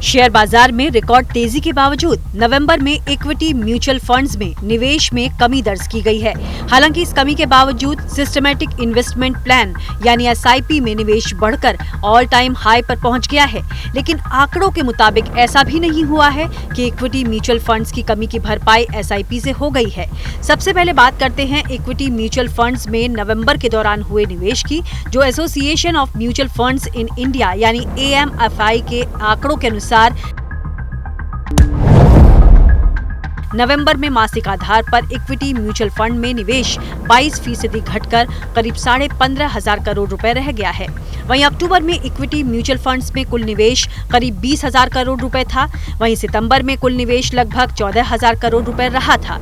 Share बाजार में record तेजी के बावजूद नवंबर में इक्विटी म्यूचुअल फंड्स में निवेश में कमी दर्ज की गई है। हालांकि इस कमी के बावजूद सिस्टमैटिक इन्वेस्टमेंट प्लान यानी एसआईपी में निवेश बढ़कर ऑल टाइम हाई पर पहुंच गया है। लेकिन आंकड़ों के मुताबिक ऐसा भी नहीं हुआ है कि इक्विटी म्यूचुअल फंड्स की कमी की भरपाई एसआईपी से हो गई है। सबसे पहले बात करते हैं इक्विटी म्यूचुअल फंड्स में नवंबर के दौरान हुए निवेश की, जो association of mutual funds in India यानी AMFI के आंकड़ों के अनुसार नवंबर में मासिक आधार पर इक्विटी म्यूचुअल फंड में निवेश 22% घटकर करीब 15,500 करोड़ रुपए रह गया है। वहीं अक्टूबर में इक्विटी म्यूचुअल फंड्स में कुल निवेश करीब 20,000 करोड़ रुपए था। वहीं सितंबर में कुल निवेश लगभग 14,000 करोड़ रुपए रहा था।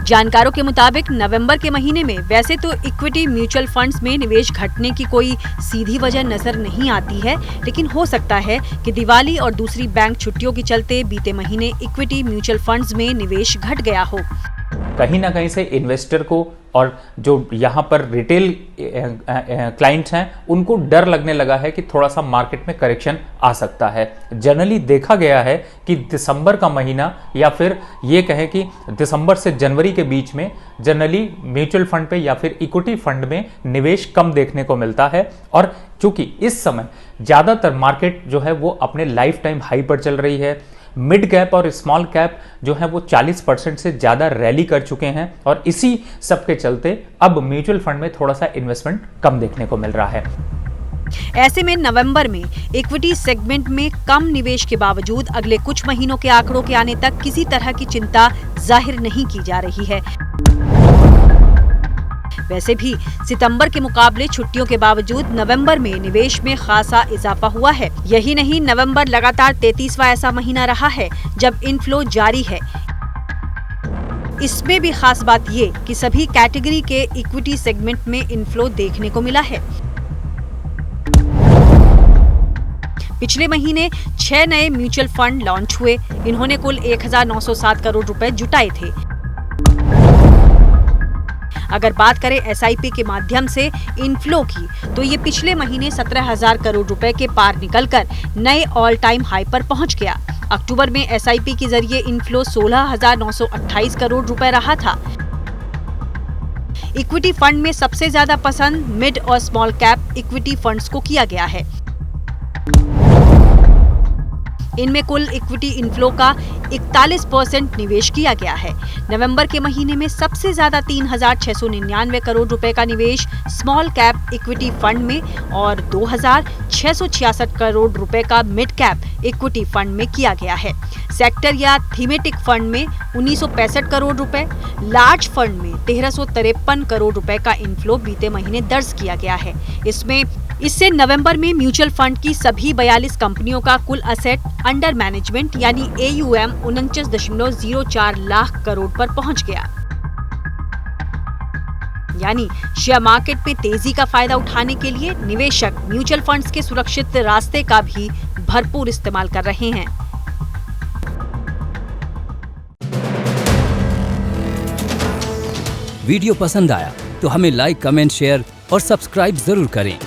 जानकारों के मुताबिक नवंबर के महीने में वैसे तो इक्विटी म्यूचुअल फंड्स में निवेश घटने की कोई सीधी वजह नजर नहीं आती है, लेकिन हो सकता है कि दिवाली और दूसरी बैंक छुट्टियों के चलते बीते महीने इक्विटी म्यूचुअल फंड्स में निवेश घट गया हो। कहीं ना कहीं से इन्वेस्टर को और जो यहाँ पर रिटेल क्लाइंट्स हैं उनको डर लगने लगा है कि थोड़ा सा मार्केट में करेक्शन आ सकता है। जनरली देखा गया है कि दिसंबर का महीना या फिर ये कहें कि दिसंबर से जनवरी के बीच में जनरली म्यूचुअल फंड पे या फिर इक्विटी फंड में निवेश कम देखने को मिलता है। और चूंकि इस समय ज़्यादातर मार्केट जो है वो अपने लाइफ टाइम हाई पर चल रही है, मिड कैप और स्मॉल कैप जो है वो 40% से ज्यादा रैली कर चुके हैं और इसी सब के चलते अब म्यूचुअल फंड में थोड़ा सा इन्वेस्टमेंट कम देखने को मिल रहा है। ऐसे में नवंबर में इक्विटी सेगमेंट में कम निवेश के बावजूद अगले कुछ महीनों के आंकड़ों के आने तक किसी तरह की चिंता जाहिर नहीं की जा रही है। वैसे भी सितंबर के मुकाबले छुट्टियों के बावजूद नवंबर में निवेश में खासा इजाफा हुआ है। यही नहीं, नवंबर लगातार 33वां ऐसा महीना रहा है जब इनफ्लो जारी है। इसमें भी खास बात ये कि सभी कैटेगरी के इक्विटी सेगमेंट में इनफ्लो देखने को मिला है। पिछले महीने 6 नए म्यूचुअल फंड लॉन्च हुए। इन्होंने कुल 1,907 करोड़ रुपए जुटाए थे। अगर बात करें एसआईपी के माध्यम से इनफ्लो की, तो ये पिछले महीने 17,000 करोड़ रुपए के पार निकलकर नए ऑल टाइम हाई पर पहुंच गया। अक्टूबर में एसआईपी के जरिए इनफ्लो 16,928 करोड़ रुपए रहा था। इक्विटी फंड में सबसे ज्यादा पसंद मिड और स्मॉल कैप इक्विटी फंड्स को किया गया है। इनमें कुल इक्विटी इनफ्लो का 41% निवेश किया गया है। नवंबर के महीने में सबसे ज्यादा 3,699 करोड़ रुपए का निवेश स्मॉल कैप इक्विटी फंड में और 2,666 करोड़ रुपए का मिड कैप इक्विटी फंड में किया गया है। सेक्टर या थीमेटिक फंड में 1,965 करोड़ रुपए, लार्ज फंड में 1,353 करोड़ रुपए का इनफ्लो बीते महीने दर्ज किया गया है। इससे नवंबर में म्यूचुअल फंड की सभी 42 कंपनियों का कुल असेट अंडर मैनेजमेंट यानी AUM 49.04 लाख करोड़ पर पहुंच गया। यानी शेयर मार्केट में तेजी का फायदा उठाने के लिए निवेशक म्यूचुअल फंड्स के सुरक्षित रास्ते का भी भरपूर इस्तेमाल कर रहे हैं। वीडियो पसंद आया तो हमें लाइक, कमेंट, शेयर और सब्सक्राइब जरूर करें।